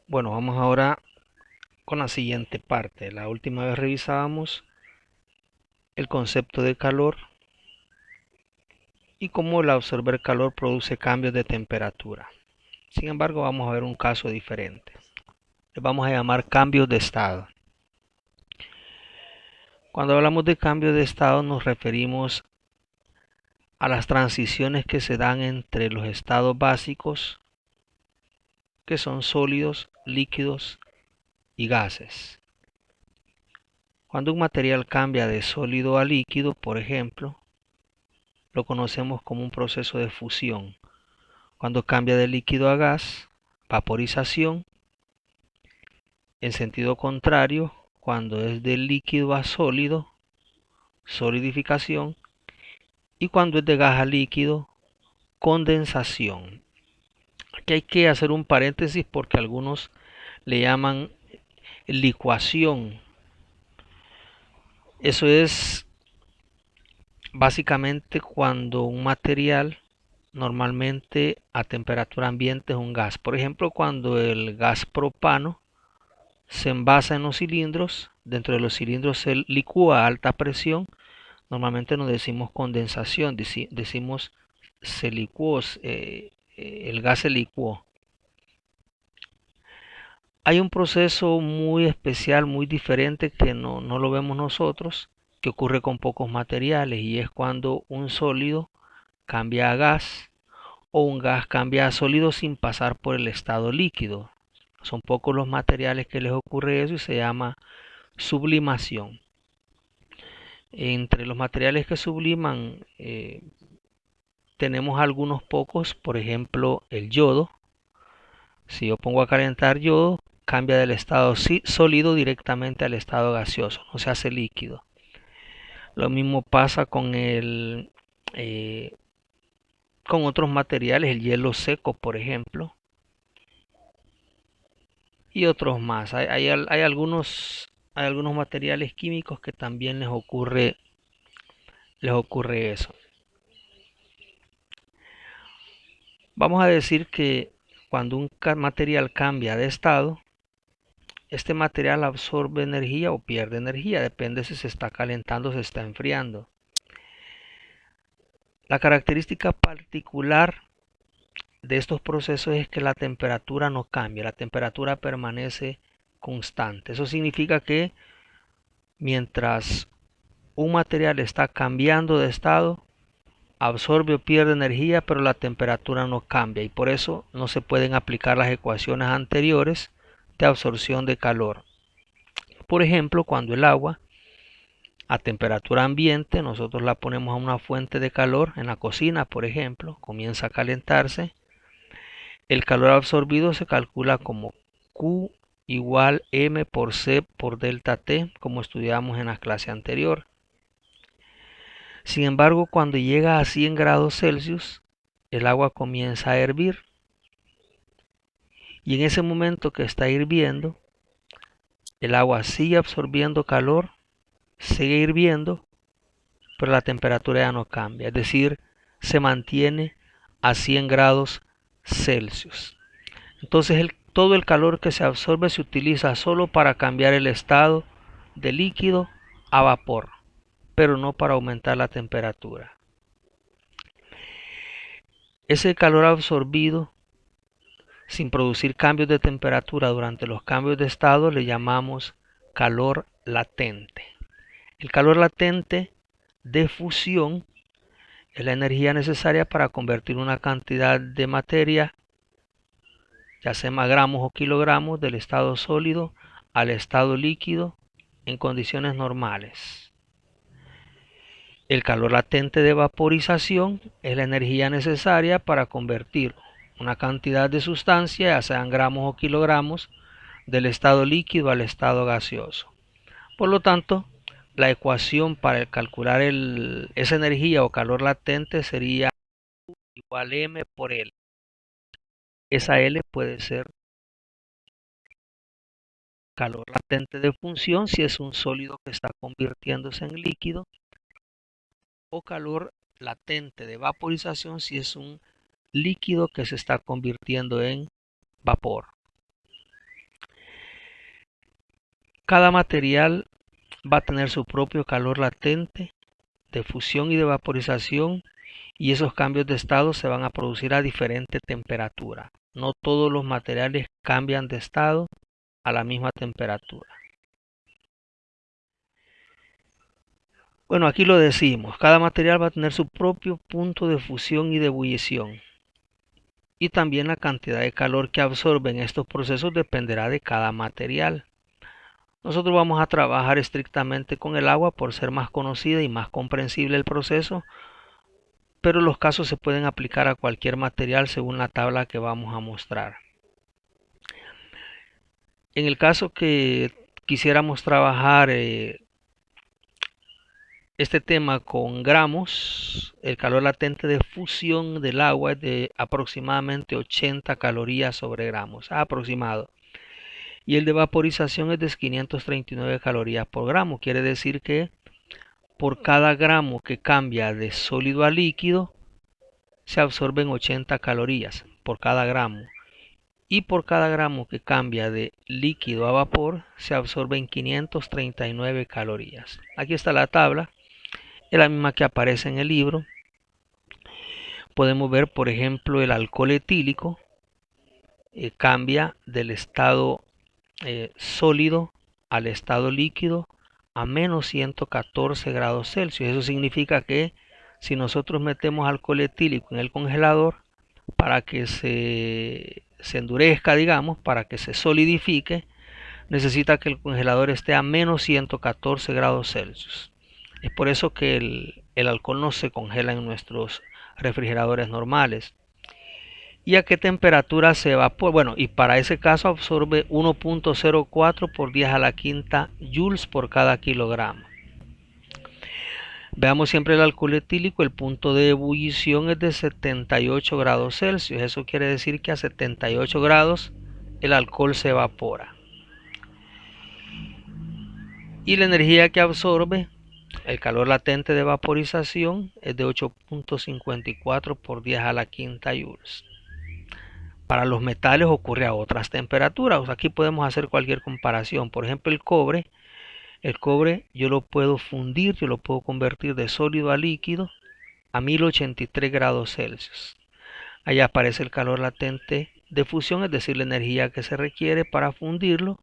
Bueno, vamos ahora con la siguiente parte. La última vez revisábamos el concepto de calor y cómo el absorber calor produce cambios de temperatura. Sin embargo, vamos a ver un caso diferente. Le vamos a llamar cambios de estado. Cuando hablamos de cambios de estado nos referimos a las transiciones que se dan entre los estados básicos, que son sólidos, líquidos y gases. Cuando un material cambia de sólido a líquido, por ejemplo, lo conocemos como un proceso de fusión. Cuando cambia de líquido a gas, vaporización. En sentido contrario, cuando es de líquido a sólido, solidificación. Y cuando es de gas a líquido, condensación. Aquí hay que hacer un paréntesis porque algunos le llaman licuación. Eso es básicamente cuando un material normalmente a temperatura ambiente es un gas. Por ejemplo, cuando el gas propano se envasa en los cilindros, dentro de los cilindros se licúa a alta presión, normalmente no decimos condensación, decimos se licuó, el gas se licuó. Hay un proceso muy especial, muy diferente que no lo vemos nosotros, que ocurre con pocos materiales y es cuando un sólido cambia a gas o un gas cambia a sólido sin pasar por el estado líquido. Son pocos los materiales que les ocurre eso y se llama sublimación. Entre los materiales que subliman tenemos algunos pocos, por ejemplo el yodo. Si yo pongo a calentar yodo, cambia del estado sólido directamente al estado gaseoso, no se hace líquido. Lo mismo pasa eh, con otros materiales, el hielo seco, por ejemplo, y otros más. Hay algunos materiales químicos que también les ocurre eso. Vamos a decir que cuando un material cambia de estado, este material absorbe energía o pierde energía, depende si se está calentando o se está enfriando. La característica particular de estos procesos es que la temperatura no cambia, la temperatura permanece constante. Eso significa que mientras un material está cambiando de estado, absorbe o pierde energía, pero la temperatura no cambia y por eso no se pueden aplicar las ecuaciones anteriores de absorción de calor. Por ejemplo, cuando el agua a temperatura ambiente nosotros la ponemos a una fuente de calor en la cocina, por ejemplo, comienza a calentarse, el calor absorbido se calcula como Q igual M por C por delta T, como estudiamos en la clase anterior. Sin embargo, cuando llega a 100 grados Celsius, el agua comienza a hervir y en ese momento que está hirviendo, el agua sigue absorbiendo calor, sigue hirviendo, pero la temperatura ya no cambia, es decir, se mantiene a 100 grados Celsius. Entonces todo el calor que se absorbe se utiliza solo para cambiar el estado de líquido a vapor, pero no para aumentar la temperatura. Ese calor absorbido sin producir cambios de temperatura durante los cambios de estado le llamamos calor latente. El calor latente de fusión es la energía necesaria para convertir una cantidad de materia, ya sea gramos o kilogramos, del estado sólido al estado líquido en condiciones normales. El calor latente de vaporización es la energía necesaria para convertir una cantidad de sustancia, ya sean gramos o kilogramos, del estado líquido al estado gaseoso. Por lo tanto, la ecuación para calcular esa energía o calor latente sería igual M por L. Esa L puede ser calor latente de función si es un sólido que está convirtiéndose en líquido, o calor latente de vaporización si es un líquido que se está convirtiendo en vapor. Cada material va a tener su propio calor latente de fusión y de vaporización, y esos cambios de estado se van a producir a diferente temperatura. No todos los materiales cambian de estado a la misma temperatura. Bueno, aquí lo decimos, cada material va a tener su propio punto de fusión y de ebullición. Y también la cantidad de calor que absorben estos procesos dependerá de cada material. Nosotros vamos a trabajar estrictamente con el agua por ser más conocida y más comprensible el proceso, pero los casos se pueden aplicar a cualquier material según la tabla que vamos a mostrar. En el caso que quisiéramos trabajar este tema con gramos, el calor latente de fusión del agua es de aproximadamente 80 calorías sobre gramos, aproximado. Y el de vaporización es de 539 calorías por gramo. Quiere decir que por cada gramo que cambia de sólido a líquido, se absorben 80 calorías por cada gramo. Y por cada gramo que cambia de líquido a vapor, se absorben 539 calorías. Aquí está la tabla. Es la misma que aparece en el libro. Podemos ver, por ejemplo, el alcohol etílico cambia del estado sólido al estado líquido a menos 114 grados Celsius. Eso significa que si nosotros metemos alcohol etílico en el congelador para que se endurezca, digamos, para que se solidifique, necesita que el congelador esté a menos 114 grados Celsius. Es por eso que el alcohol no se congela en nuestros refrigeradores normales. ¿Y a qué temperatura se evapora? Bueno, y para ese caso absorbe 1.04 por 10 a la quinta joules por cada kilogramo. Veamos siempre el alcohol etílico, el punto de ebullición es de 78 grados Celsius. Eso quiere decir que a 78 grados el alcohol se evapora. Y la energía que absorbe, el calor latente de vaporización, es de 8.54 por 10 a la quinta joules. Para los metales ocurre a otras temperaturas. O sea, aquí podemos hacer cualquier comparación. Por ejemplo, el cobre yo lo puedo fundir, yo lo puedo convertir de sólido a líquido a 1083 grados Celsius. Ahí aparece el calor latente de fusión, es decir, la energía que se requiere para fundirlo.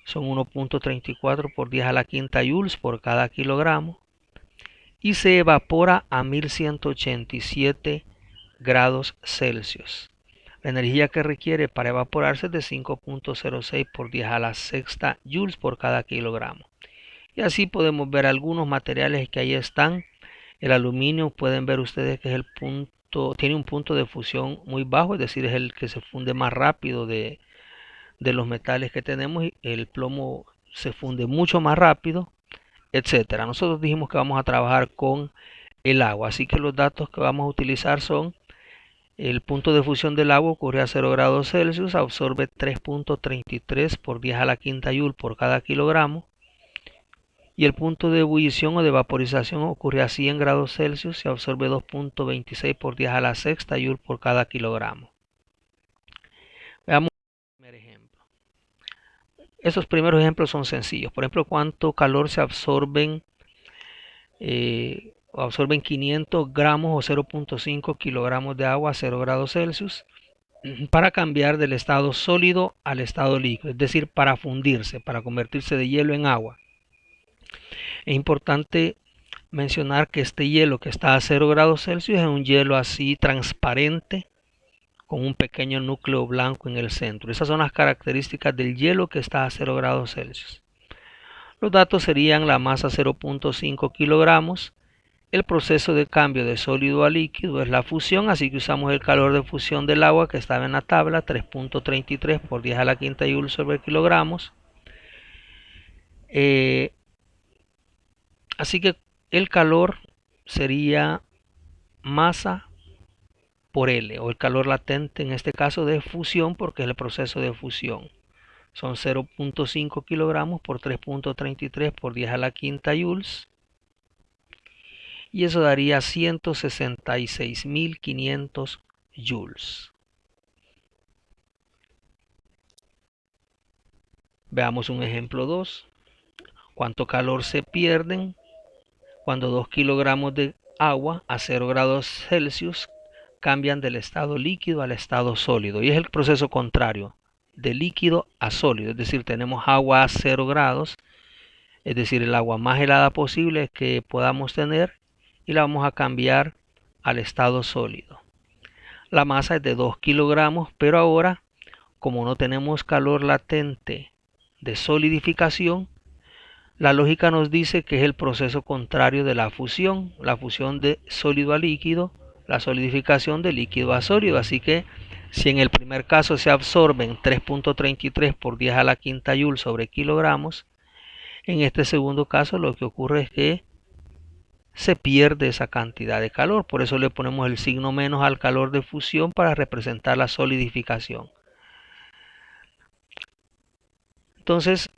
Son 1.34 por 10 a la quinta joules por cada kilogramo. Y se evapora a 1187 grados Celsius. La energía que requiere para evaporarse es de 5.06 por 10 a la sexta joules por cada kilogramo. Y así podemos ver algunos materiales que ahí están. El aluminio, pueden ver ustedes que es el punto, tiene un punto de fusión muy bajo, es decir, es el que se funde más rápido de los metales que tenemos. El plomo se funde mucho más rápido, etcétera. Nosotros dijimos que vamos a trabajar con el agua, así que los datos que vamos a utilizar son: el punto de fusión del agua ocurre a 0 grados Celsius, absorbe 3.33 por 10 a la quinta joule por cada kilogramo. Y el punto de ebullición o de vaporización ocurre a 100 grados Celsius, se absorbe 2.26 por 10 a la sexta joule por cada kilogramo. Veamos el primer ejemplo. Esos primeros ejemplos son sencillos. Por ejemplo, cuánto calor se absorben 500 gramos o 0.5 kilogramos de agua a 0 grados Celsius para cambiar del estado sólido al estado líquido, es decir, para fundirse, para convertirse de hielo en agua. Es importante mencionar que este hielo que está a 0 grados Celsius es un hielo así transparente con un pequeño núcleo blanco en el centro. Esas son las características del hielo que está a 0 grados Celsius. Los datos serían la masa 0.5 kilogramos. El proceso de cambio de sólido a líquido es la fusión, así que usamos el calor de fusión del agua que estaba en la tabla, 3.33 por 10 a la quinta joule sobre kilogramos. Así que el calor sería masa por L, o el calor latente en este caso de fusión, porque es el proceso de fusión. Son 0.5 kilogramos por 3.33 por 10 a la quinta joules. Y eso daría 166.500 joules. Veamos un ejemplo 2. cuánto calor se pierden cuando 2 kilogramos de agua a 0 grados Celsius cambian del estado líquido al estado sólido. Y es el proceso contrario, de líquido a sólido. Es decir, tenemos agua a 0 grados, es decir, el agua más helada posible que podamos tener, y la vamos a cambiar al estado sólido. La masa es de 2 kilogramos, pero ahora, como no tenemos calor latente de solidificación, la lógica nos dice que es el proceso contrario de la fusión de sólido a líquido, la solidificación de líquido a sólido. Así que si en el primer caso se absorben 3.33 por 10 a la quinta joule sobre kilogramos, en este segundo caso lo que ocurre es que se pierde esa cantidad de calor. Por eso le ponemos el signo menos al calor de fusión para representar la solidificación. Entonces,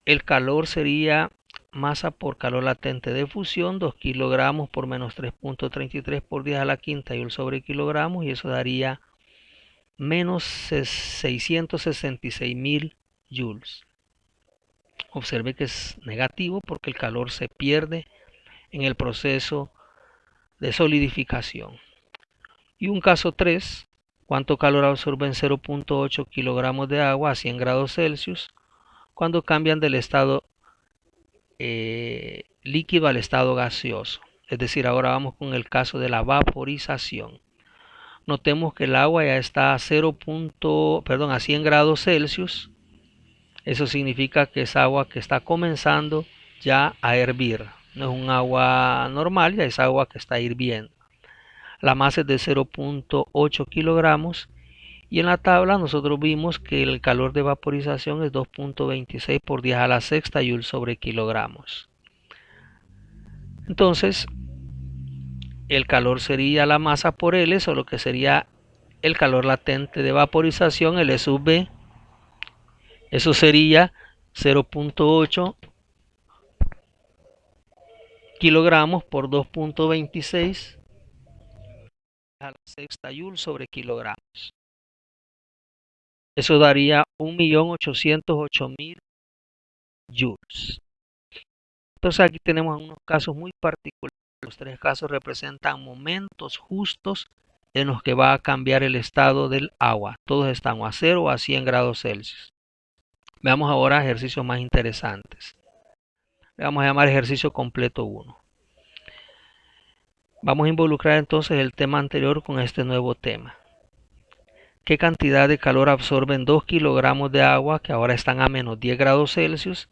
el calor sería masa por calor latente de fusión, 2 kilogramos por menos 3.33 por 10 a la quinta joule sobre kilogramos, y eso daría menos 666.000 joules. Observe que es negativo porque el calor se pierde en el proceso de solidificación. Y un caso 3, ¿cuánto calor absorben 0.8 kilogramos de agua a 100 grados Celsius cuando cambian del estado líquido al estado gaseoso? Es decir, ahora vamos con el caso de la vaporización. Notemos que el agua ya está a 100 grados Celsius. Eso significa que es agua que está comenzando ya a hervir. No es un agua normal, ya es agua que está hirviendo. La masa es de 0.8 kilogramos. Y en la tabla nosotros vimos que el calor de vaporización es 2.26 por 10 a la sexta joule sobre kilogramos. Entonces, el calor sería la masa por L, solo que sería el calor latente de vaporización, L sub B. Eso sería 0.8 kilogramos por 2.26 a la sexta joule sobre kilogramos. Eso daría 1.808.000 joules. Entonces aquí tenemos unos casos muy particulares. Los tres casos representan momentos justos en los que va a cambiar el estado del agua. Todos están a 0 o a 100 grados Celsius. Veamos ahora ejercicios más interesantes. Le vamos a llamar ejercicio completo 1. Vamos a involucrar entonces el tema anterior con este nuevo tema. ¿Qué cantidad de calor absorben 2 kilogramos de agua que ahora están a menos 10 grados Celsius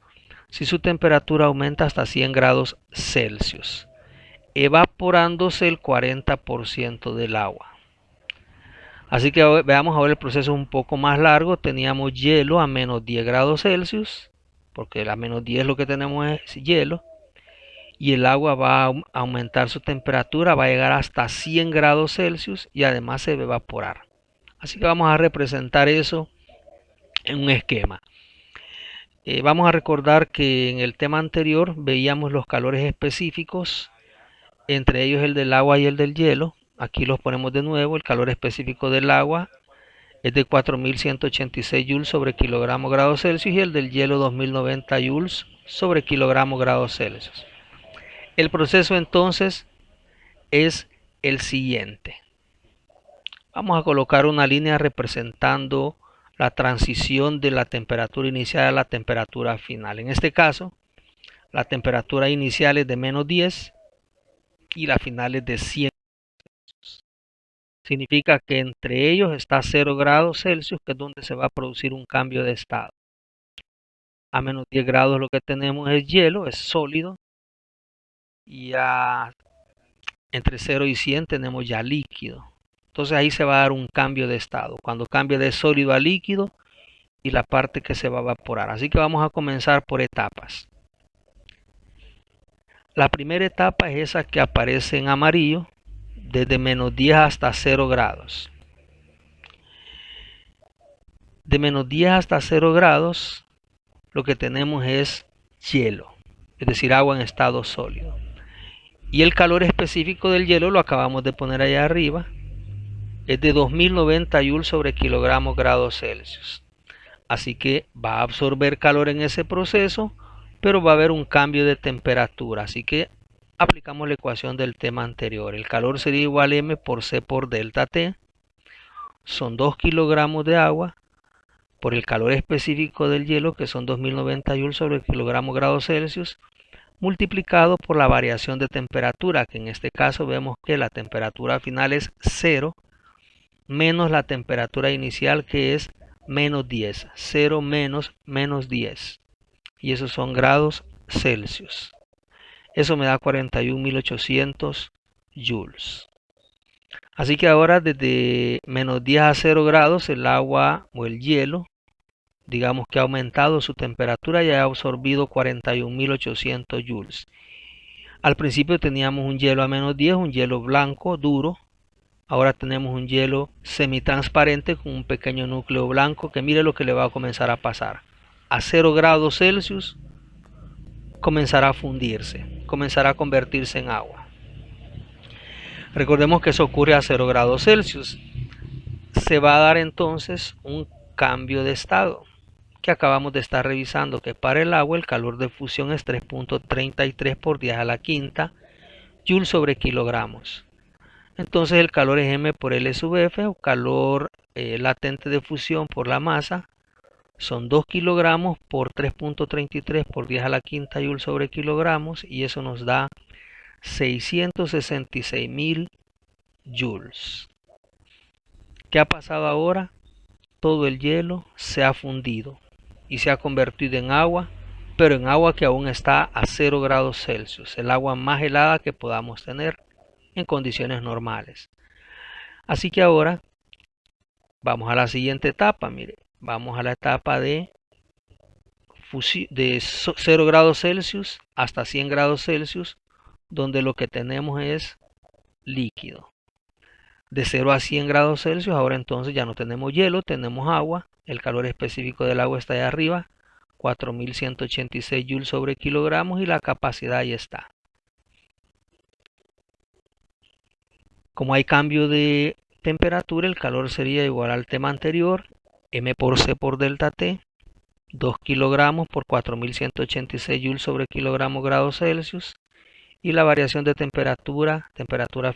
si su temperatura aumenta hasta 100 grados Celsius, evaporándose el 40% del agua? Así que veamos ahora el proceso un poco más largo. Teníamos hielo a menos 10 grados Celsius, porque a menos 10 lo que tenemos es hielo, y el agua va a aumentar su temperatura, va a llegar hasta 100 grados Celsius y además se va a evaporar. Así que vamos a representar eso en un esquema. Vamos a recordar que en el tema anterior veíamos los calores específicos, entre ellos el del agua y el del hielo. Aquí los ponemos de nuevo. El calor específico del agua es de 4.186 joules sobre kilogramo grados Celsius y el del hielo 2.090 joules sobre kilogramo grados Celsius. El proceso entonces es el siguiente. Vamos a colocar una línea representando la transición de la temperatura inicial a la temperatura final. En este caso, la temperatura inicial es de menos 10 y la final es de 100. Significa que entre ellos está 0 grados Celsius, que es donde se va a producir un cambio de estado. A menos 10 grados lo que tenemos es hielo, es sólido. Y entre 0 y 100 tenemos ya líquido. Entonces ahí se va a dar un cambio de estado, cuando cambie de sólido a líquido y la parte que se va a evaporar. Así que vamos a comenzar por etapas. La primera etapa es esa que aparece en amarillo, desde menos 10 hasta 0 grados. De menos 10 hasta 0 grados lo que tenemos es hielo, es decir, agua en estado sólido. Y el calor específico del hielo lo acabamos de poner allá arriba. Es de 2090 joules sobre kilogramos grados Celsius. Así que va a absorber calor en ese proceso pero va a haber un cambio de temperatura, así que aplicamos la ecuación del tema anterior. El calor sería igual a M por C por delta T. Son 2 kilogramos de agua por el calor específico del hielo, que son 2090 joules sobre kilogramo grados Celsius, multiplicado por la variación de temperatura, que en este caso vemos que la temperatura final es 0, menos la temperatura inicial, que es menos 10. 0 menos menos 10. Y esos son grados Celsius. Eso me da 41.800 joules. Así que ahora desde menos 10 a 0 grados el agua o el hielo, digamos que ha aumentado su temperatura y ha absorbido 41.800 joules. Al principio teníamos un hielo a menos 10, un hielo blanco, duro. Ahora tenemos un hielo semitransparente con un pequeño núcleo blanco que mire lo que le va a comenzar a pasar. A 0 grados Celsius comenzará a fundirse, comenzará a convertirse en agua. Recordemos que eso ocurre a 0 grados Celsius. Se va a dar entonces un cambio de estado que acabamos de estar revisando, que para el agua el calor de fusión es 3.33 por 10 a la quinta joules sobre kilogramos. Entonces el calor es M por L sub F, o calor latente de fusión por la masa. Son 2 kilogramos por 3.33 por 10 a la quinta joules sobre kilogramos, y eso nos da 666.000 joules. ¿Qué ha pasado ahora? Todo el hielo se ha fundido y se ha convertido en agua, pero en agua que aún está a 0 grados Celsius, el agua más helada que podamos tener en condiciones normales. Así que ahora vamos a la siguiente etapa. Mire, vamos a la etapa de 0 grados Celsius hasta 100 grados Celsius, donde lo que tenemos es líquido. De 0 a 100 grados Celsius, ahora entonces ya no tenemos hielo, tenemos agua. El calor específico del agua está ahí arriba, 4.186 joules sobre kilogramos, y la capacidad ahí está. Como hay cambio de temperatura, el calor sería igual al tema anterior, M por C por delta T, 2 kilogramos por 4.186 joules sobre kilogramo grados Celsius, y la variación de temperatura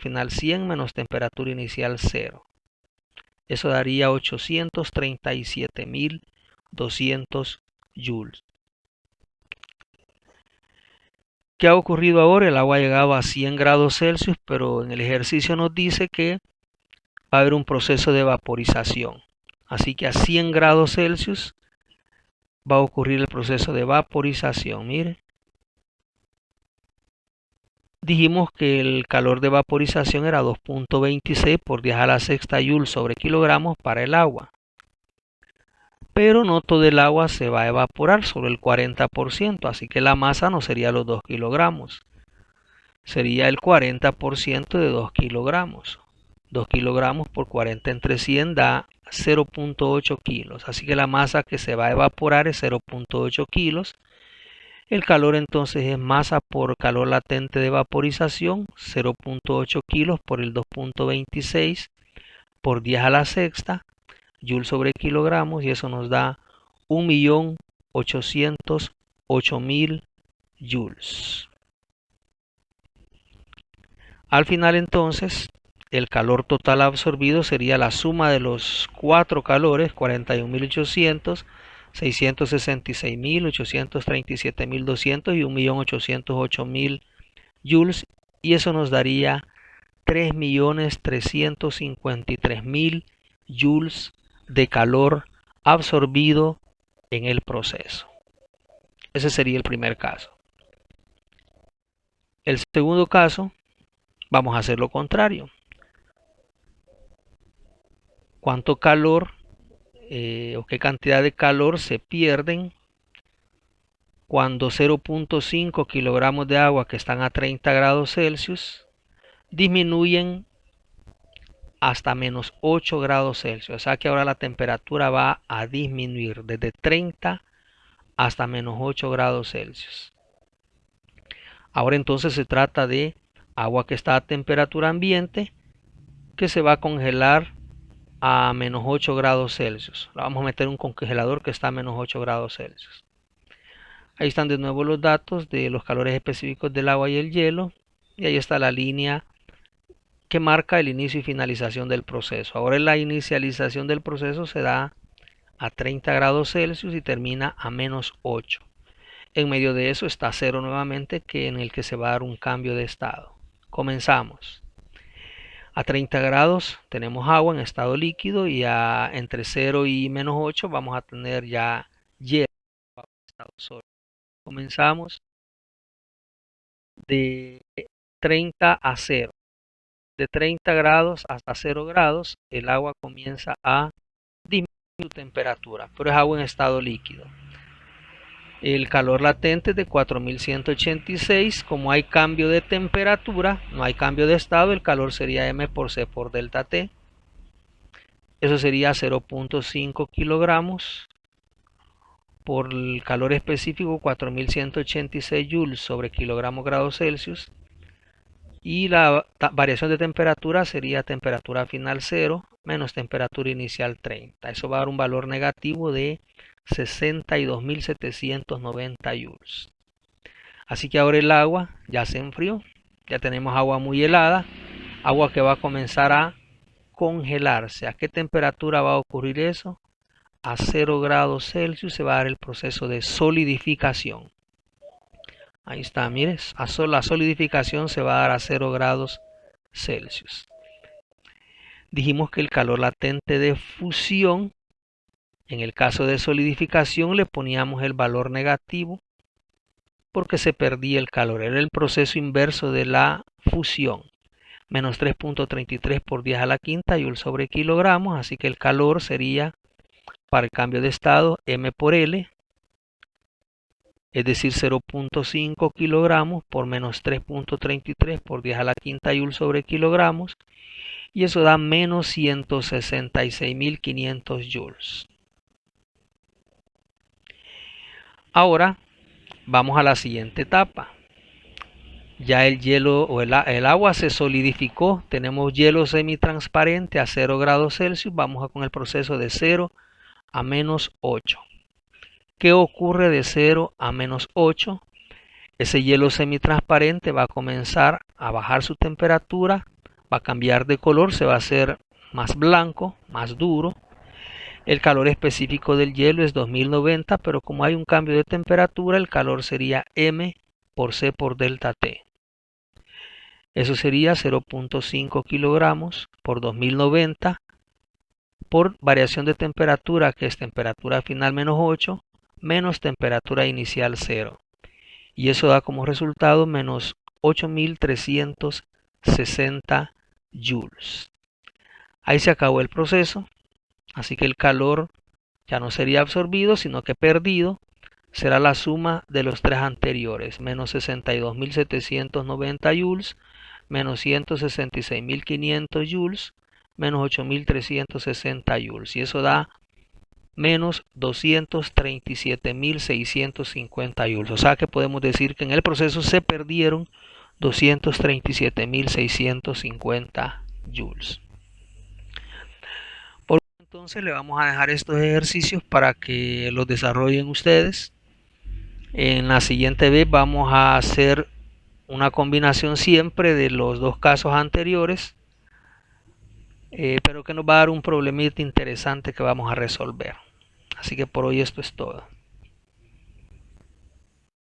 final 100 menos temperatura inicial 0. Eso daría 837.200 joules. ¿Qué ha ocurrido ahora? El agua ha llegado a 100 grados Celsius, pero en el ejercicio nos dice que va a haber un proceso de vaporización. Así que a 100 grados Celsius va a ocurrir el proceso de vaporización. Mire. Dijimos que el calor de vaporización era 2.26 por 10 a la sexta joules sobre kilogramos para el agua. Pero no todo el agua se va a evaporar, solo el 40%, así que la masa no sería los 2 kilogramos. Sería el 40% de 2 kilogramos. 2 kilogramos por 40 entre 100 da 0.8 kilos. Así que la masa que se va a evaporar es 0.8 kilos. El calor entonces es masa por calor latente de vaporización, 0.8 kilos por el 2.26 por 10 a la sexta joules sobre kilogramos, y eso nos da 1.808.000 joules. Al final entonces el calor total absorbido sería la suma de los cuatro calores, 41.800, 666.000, 837.200 y 1.808.000 joules, y eso nos daría 3.353.000 joules de calor absorbido en el proceso. Ese sería el primer caso. El segundo caso, vamos a hacer lo contrario. ¿Cuánto calor o qué cantidad de calor se pierden cuando 0.5 kilogramos de agua que están a 30 grados Celsius disminuyen hasta menos 8 grados Celsius? O sea que ahora la temperatura va a disminuir desde 30 hasta menos 8 grados Celsius. Ahora entonces se trata de agua que está a temperatura ambiente, que se va a congelar a menos 8 grados Celsius. La vamos a meter en un congelador que está a menos 8 grados Celsius. Ahí están de nuevo los datos de los calores específicos del agua y el hielo. Y ahí está la línea que marca el inicio y finalización del proceso. Ahora la inicialización del proceso se da a 30 grados Celsius y termina a menos 8. En medio de eso está 0 nuevamente, en el que se va a dar un cambio de estado. Comenzamos. A 30 grados tenemos agua en estado líquido y entre 0 y menos 8 vamos a tener ya hielo en estado sólido. Comenzamos de 30 a 0. De 30 grados hasta 0 grados el agua comienza a disminuir su temperatura, pero es agua en estado líquido. El calor latente es de 4186. Como hay cambio de temperatura, no hay cambio de estado, el calor sería M por C por delta T. Eso sería 0.5 kilogramos por el calor específico 4186 joules sobre kilogramo grados Celsius. Y la variación de temperatura sería temperatura final 0 menos temperatura inicial 30. Eso va a dar un valor negativo de 62.790 joules. Así que ahora el agua ya se enfrió. Ya tenemos agua muy helada. Agua que va a comenzar a congelarse. ¿A qué temperatura va a ocurrir eso? A 0 grados Celsius se va a dar el proceso de solidificación. Ahí está, mires, la solidificación se va a dar a 0 grados Celsius. Dijimos que el calor latente de fusión, en el caso de solidificación le poníamos el valor negativo porque se perdía el calor. Era el proceso inverso de la fusión. Menos 3.33 por 10 a la quinta joule sobre kilogramos. Así que el calor sería, para el cambio de estado, M por L. Es decir, 0.5 kilogramos por menos 3.33 por 10 a la quinta joule sobre kilogramos. Y eso da menos 166.500 joules. Ahora vamos a la siguiente etapa. Ya el hielo o el agua se solidificó. Tenemos hielo semitransparente a 0 grados Celsius. Vamos con el proceso de 0 a menos 8. ¿Qué ocurre de 0 a menos 8? Ese hielo semitransparente va a comenzar a bajar su temperatura, va a cambiar de color, se va a hacer más blanco, más duro. El calor específico del hielo es 2090, pero como hay un cambio de temperatura, el calor sería M por C por delta T. Eso sería 0.5 kilogramos por 2090 por variación de temperatura, que es temperatura final menos 8, menos temperatura inicial 0. Y eso da como resultado menos 8.360 joules. Ahí se acabó el proceso. Así que el calor ya no sería absorbido, sino que perdido. Será la suma de los tres anteriores. Menos 62.790 joules, menos 166.500 joules, menos 8.360 joules. Y eso da menos 237.650 joules. O sea que podemos decir que en el proceso se perdieron 237.650 joules. Entonces le vamos a dejar estos ejercicios para que los desarrollen ustedes. En la siguiente vez vamos a hacer una combinación siempre de los dos casos anteriores, pero que nos va a dar un problemita interesante que vamos a resolver. Así que por hoy esto es todo.